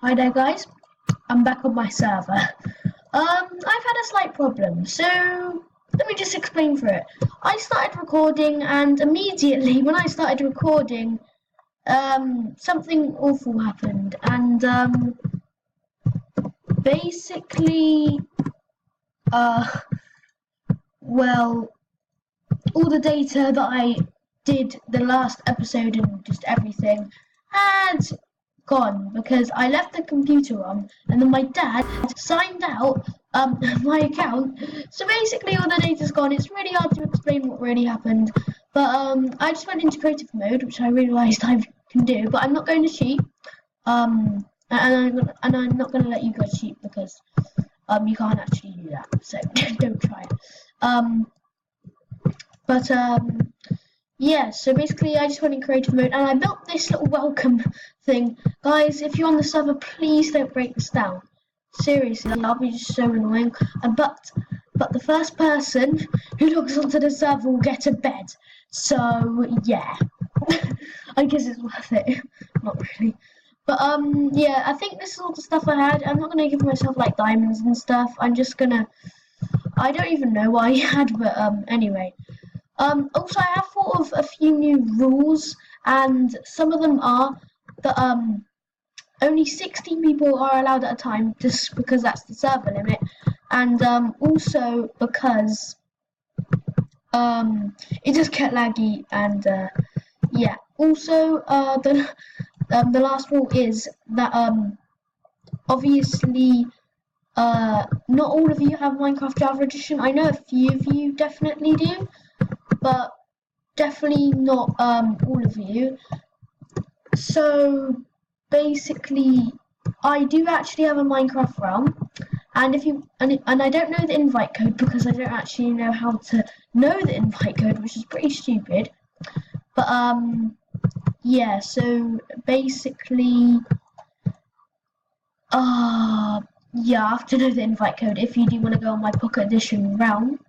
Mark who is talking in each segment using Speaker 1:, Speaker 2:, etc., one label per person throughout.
Speaker 1: Hi there guys, I'm back on my server. I've had a slight problem, so let me just explain for it. I started recording and immediately when I started recording, something awful happened and basically, well, all the data that I did the last episode and just everything had gone because I left the computer on and then my dad signed out my account. So basically all the data's gone. It's really hard to explain what really happened. But I just went into creative mode, which I realised I can do, but I'm not going to cheat. And I'm not going to let you guys cheat because you can't actually do that. So don't try it. Yeah, so basically I just went in creative mode and I built this little welcome thing. Guys, if you're on the server, please don't break this down. Seriously, that'll be just so annoying. But the first person who logs onto the server will get a bed. So yeah. I guess it's worth it. Not really. But yeah, I think this is all the stuff I had. I'm not gonna give myself like diamonds and stuff. I don't even know what I had, but anyway. Also, I have thought of a few new rules, and some of them are that only 60 people are allowed at a time, just because that's the server limit, and also because it just get laggy, and yeah. Also, the last rule is that obviously. Not all of you have Minecraft Java Edition. I know a few of you definitely do, but definitely not all of you. So basically, I do actually have a Minecraft realm, and if you and I don't know the invite code because I don't actually know how to know the invite code, which is pretty stupid. But yeah. So basically, yeah, I have to know the invite code if you do want to go on my Pocket Edition realm.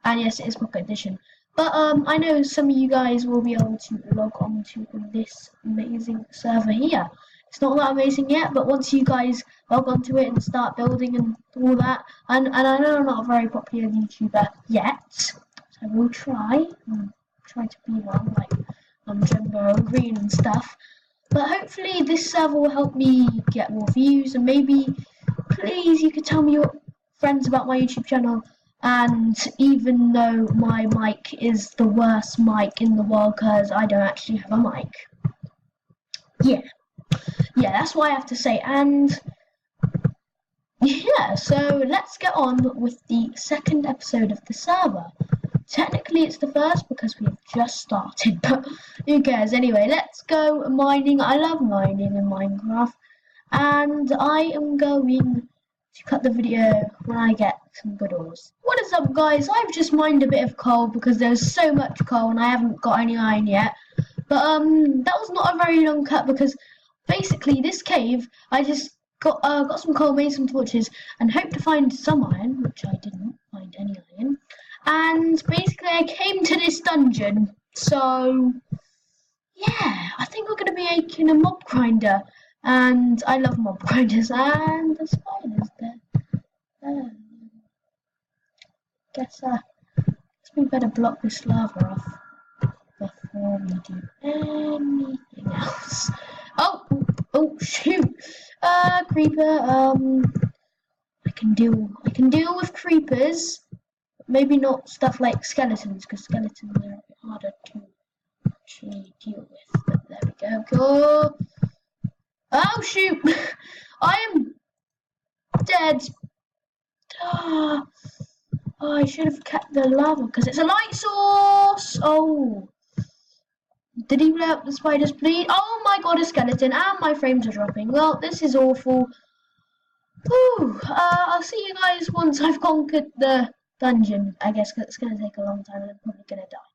Speaker 1: And yes, it is Pocket Edition. But I know some of you guys will be able to log on to this amazing server here. It's not that amazing yet, but once you guys log onto it and start building and all that, and I know I'm not a very popular YouTuber yet, so I will try to be one, like Jumbo Green and stuff. But hopefully this server will help me get more views, and maybe, please, you could tell me your friends about my YouTube channel. And even though my mic is the worst mic in the world because I don't actually have a mic. Yeah, that's what I have to say. And yeah, so let's get on with the second episode of the server. Technically it's the first because we've just started, but who cares? Anyway, let's go mining. I love mining in Minecraft, and I am going to cut the video when I get some good ores. What is up, guys? I've just mined a bit of coal because there's so much coal and I haven't got any iron yet. But that was not a very long cut because basically this cave, I just got some coal, made some torches, and hoped to find some iron, which I didn't find any iron. And basically I came to this dungeon, so yeah, I think we're going to be making a mob grinder, and I love mob grinders, and the spiders there. Guess we better block this lava off before we do anything else. Oh shoot! Creeper. I can deal with creepers. Maybe not stuff like skeletons, because skeletons are a bit harder to actually deal with. But there we go. Cool. Oh shoot! I am dead. Oh, I should have kept the lava because it's a light source. Oh, did he let the spiders bleed? Oh my god, a skeleton, and my frames are dropping. Well, this is awful. Whew. I'll see you guys once I've conquered the dungeon. I guess it's going to take a long time and I'm probably going to die.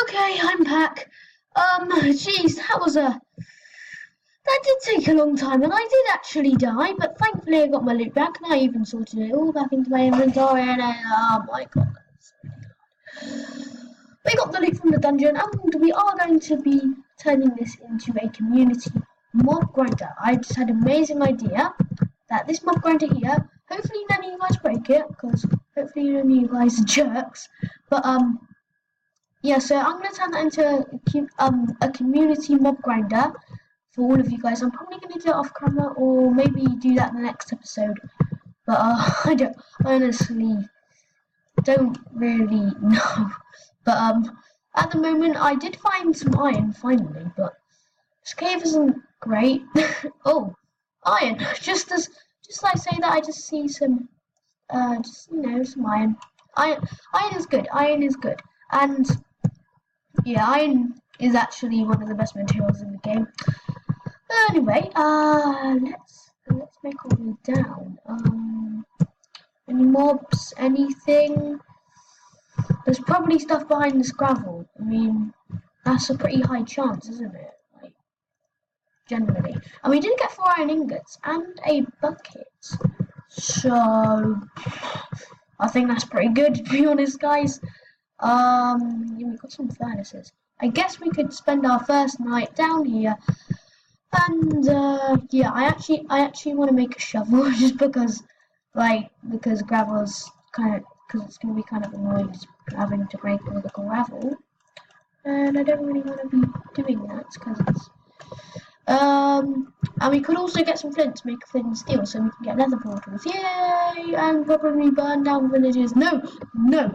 Speaker 1: Okay, I'm back. Jeez, that did take a long time, and I did actually die, but thankfully I got my loot back, and I even sorted it all back into my inventory, and oh my god, that's really hard. We got the loot from the dungeon, and we are going to be turning this into a community mob grinder. I just had an amazing idea that this mob grinder here, hopefully none of you guys break it, because hopefully none of you guys are jerks. But yeah, so I'm gonna turn that into a community mob grinder for all of you guys. I'm probably gonna do it off camera, or maybe do that in the next episode. But I honestly don't really know. But at the moment I did find some iron finally, but this cave isn't great. Oh, iron! Just I say that, I just see some some iron. Iron is good. Iron is good, and yeah, iron is actually one of the best materials in the game. Anyway, let's make our way down. Any mobs? Anything? There's probably stuff behind this gravel. I mean, that's a pretty high chance, isn't it? Like, generally. And we did get 4 iron ingots and a bucket. So, I think that's pretty good, to be honest, guys. Yeah, we've got some furnaces. I guess we could spend our first night down here. And, yeah, I actually want to make a shovel, just because gravel's because it's going to be kind of annoying just having to break all the gravel. And I don't really want to be doing that, because it's... and we could also get some flint to make flint and steel, so we can get nether portals. Yay! And probably burn down villages. No,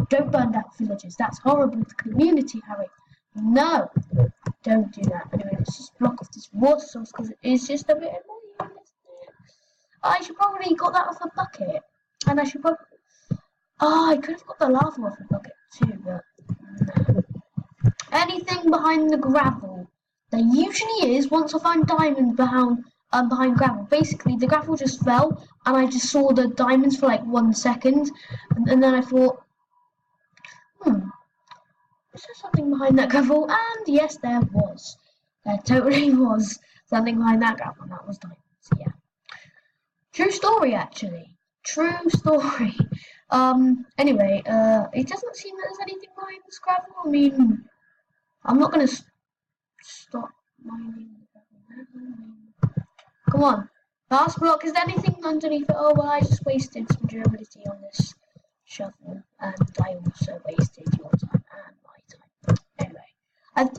Speaker 1: don't burn down villages. That's horrible to the community, Harry. No, don't do that. Anyway, let's just block off this water source, because it is just a bit annoying, isn't it? I should probably got that off a bucket, and I should probably... Oh, I could have got the lava off the bucket too, but no. Anything behind the gravel. There usually is, once I find diamonds behind gravel. Basically, the gravel just fell, and I just saw the diamonds for like 1 second, and then I thought, is there something behind that gravel? And yes, there was. There totally was something behind that gravel, and that was diamonds, yeah. True story, actually. True story. Anyway, it doesn't seem that there's anything behind this gravel. I mean, I'm not gonna stop mining the gravel. Come on. Last block, is there anything underneath it? Oh, well, I just wasted some durability on this shovel, and I also wasted your time and my time. Anyway,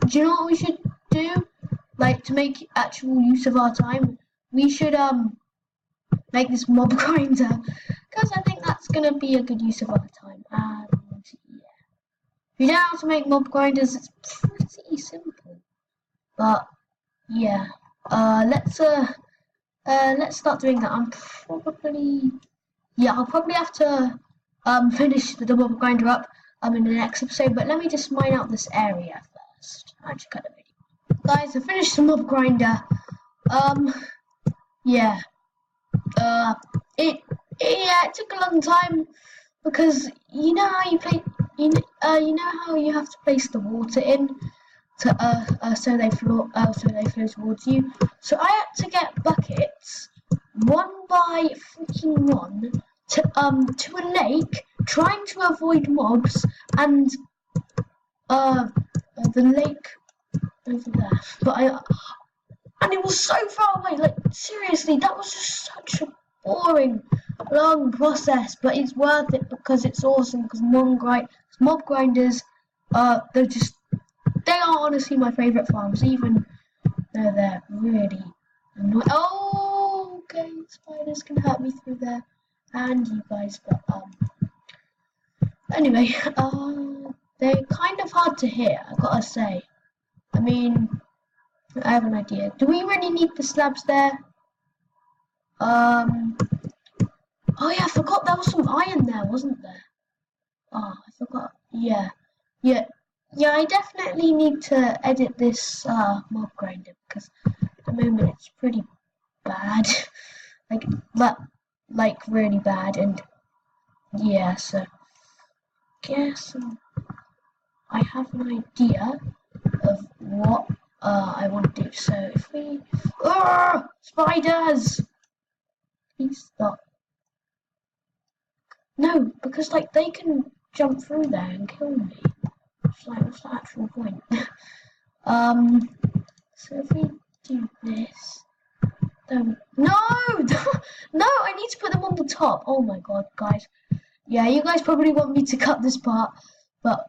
Speaker 1: do you know what we should do? Like, to make actual use of our time, we should, make this mob grinder, because I think that's going to be a good use of our time. And yeah, if you know how to make mob grinders, it's pretty simple. But yeah, let's start doing that. I'll probably have to finish the mob grinder up in the next episode. But let me just mine out this area first. I actually cut the video, guys. I finished the mob grinder. Yeah. It took a long time, because you know how you know how you have to place the water in to so they flow towards you. So I had to get buckets, one by freaking one, to a lake, trying to avoid mobs, and the lake over there. But and it was so far away. Like, seriously, that was just such a boring, long process. But it's worth it, because it's awesome. Because mob grinders, they are honestly my favourite farms, even though they're really annoying. Oh, okay, spiders can hurt me through there, and you guys. But anyway, they're kind of hard to hit, I gotta say. I mean, I have an idea. Do we really need the slabs there? Oh yeah, I forgot there was some iron there, wasn't there? Oh, I forgot. Yeah. I definitely need to edit this mob grinder, because at the moment it's pretty bad. like really bad, and yeah, so guess I have an idea of what I want to do. So if we... spiders! Please stop. No, because like they can jump through there and kill me. It's like, what's the actual point? So if we do this, No! No! I need to put them on the top. Oh my god, guys. Yeah, you guys probably want me to cut this part, but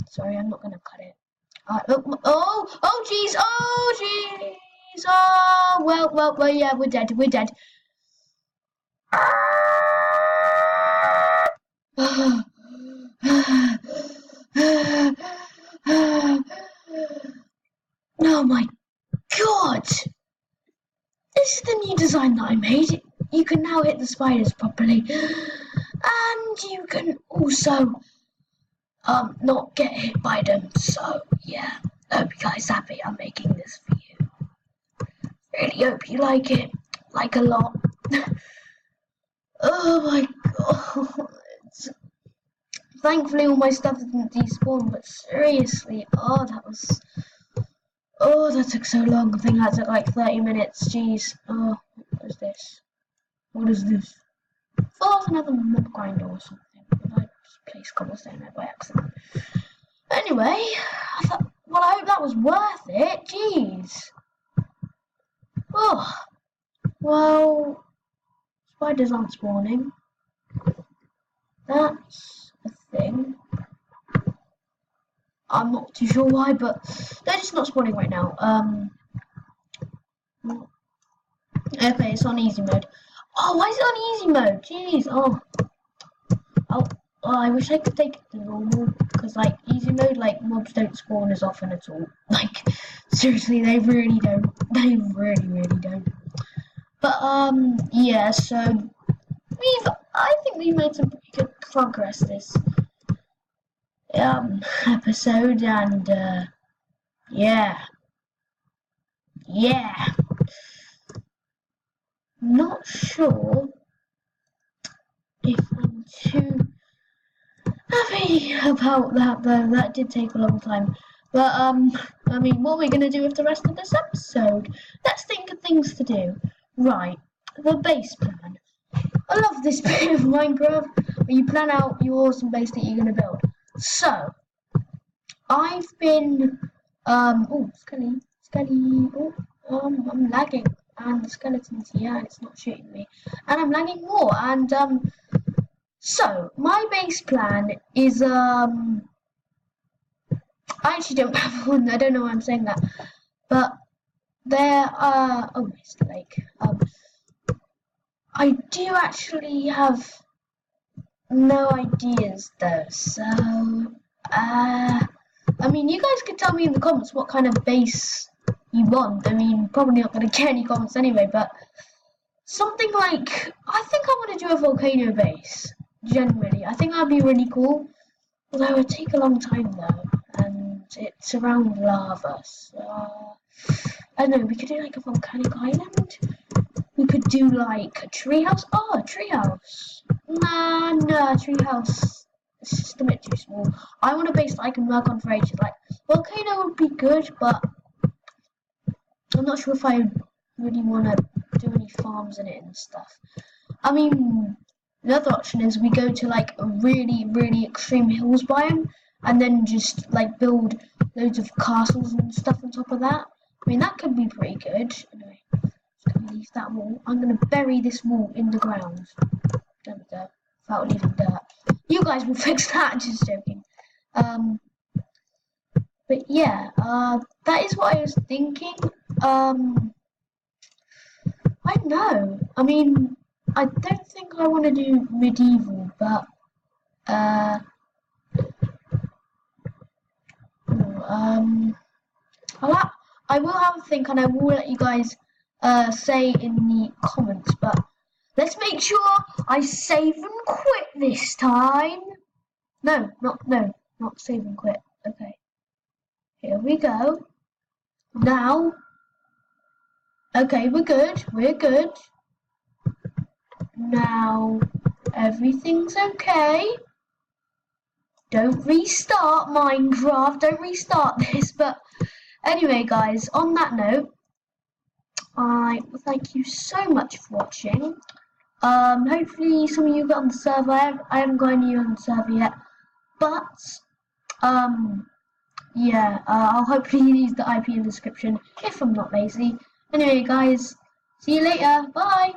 Speaker 1: sorry, I'm not gonna cut it. Jeez! Oh, jeez! Oh, well, yeah, we're dead. Oh my god! This is the new design that I made. You can now hit the spiders properly. And you can also not get hit by them. So yeah, I hope you guys happy I'm making this for you. Really hope you like it. Like a lot. Oh my god. Thankfully all my stuff didn't despawn, but seriously, that took so long. I think that took like 30 minutes. Jeez. Oh, what is this? What is this? Oh, another mob grinder or something. I just placed cobblestone there by accident. Anyway, I hope that was worth it. Jeez. Oh, well, spiders aren't spawning. That's a thing. I'm not too sure why, but they're just not spawning right now. Okay, it's on easy mode. Oh, why is it on easy mode? Jeez. Oh, I wish I could take it to normal, because like easy mode, like mobs don't spawn as often at all. Like seriously, they really don't. They really don't. But yeah. So I think we've made some pretty good progress this episode, and yeah. Not sure if I'm too happy about that though. That did take a long time. But I mean, what are we gonna do with the rest of this episode? Let's think of things to do. Right, the base plan. I love this bit of Minecraft where you plan out your awesome base that you're gonna build. So I've been Skelly. I'm lagging, and the skeleton's here and it's not shooting me, and I'm lagging more, and so my base plan is I actually don't have one. I don't know why I'm saying that, but there are it's the lake. I do actually have no ideas though, so I mean, you guys could tell me in the comments what kind of base you want. I mean, probably not going to get any comments anyway, but something like, I think I want to do a volcano base, generally. I think that'd be really cool, although it would take a long time though, and it's around lava, so I don't know, we could do like a volcanic island. We could do like a treehouse. Oh, a treehouse. Nah, treehouse. It's just a bit too small. I want a base that I can work on for ages. Like, volcano would be good, but I'm not sure if I really want to do any farms in it and stuff. I mean, another option is we go to like a really extreme hills biome and then just like build loads of castles and stuff on top of that. I mean, that could be pretty good. Anyway, just gonna leave that wall. I'm gonna bury this wall in the ground. Without leaving dirt. You guys will fix that, just joking. But yeah, that is what I was thinking. I don't know. I mean, I don't think I want to do medieval, but I will have a think, and I will let you guys say in the comments. But let's make sure I save and quit this time. No, not save and quit. Okay. Here we go. Now. Okay, we're good. Now, everything's okay. Don't restart Minecraft. Don't restart this. But anyway, guys, on that note, I thank you so much for watching. Hopefully some of you got on the server. I haven't got any on the server yet. But, yeah, I'll hopefully use the IP in the description if I'm not lazy. Anyway, guys, See you later. Bye.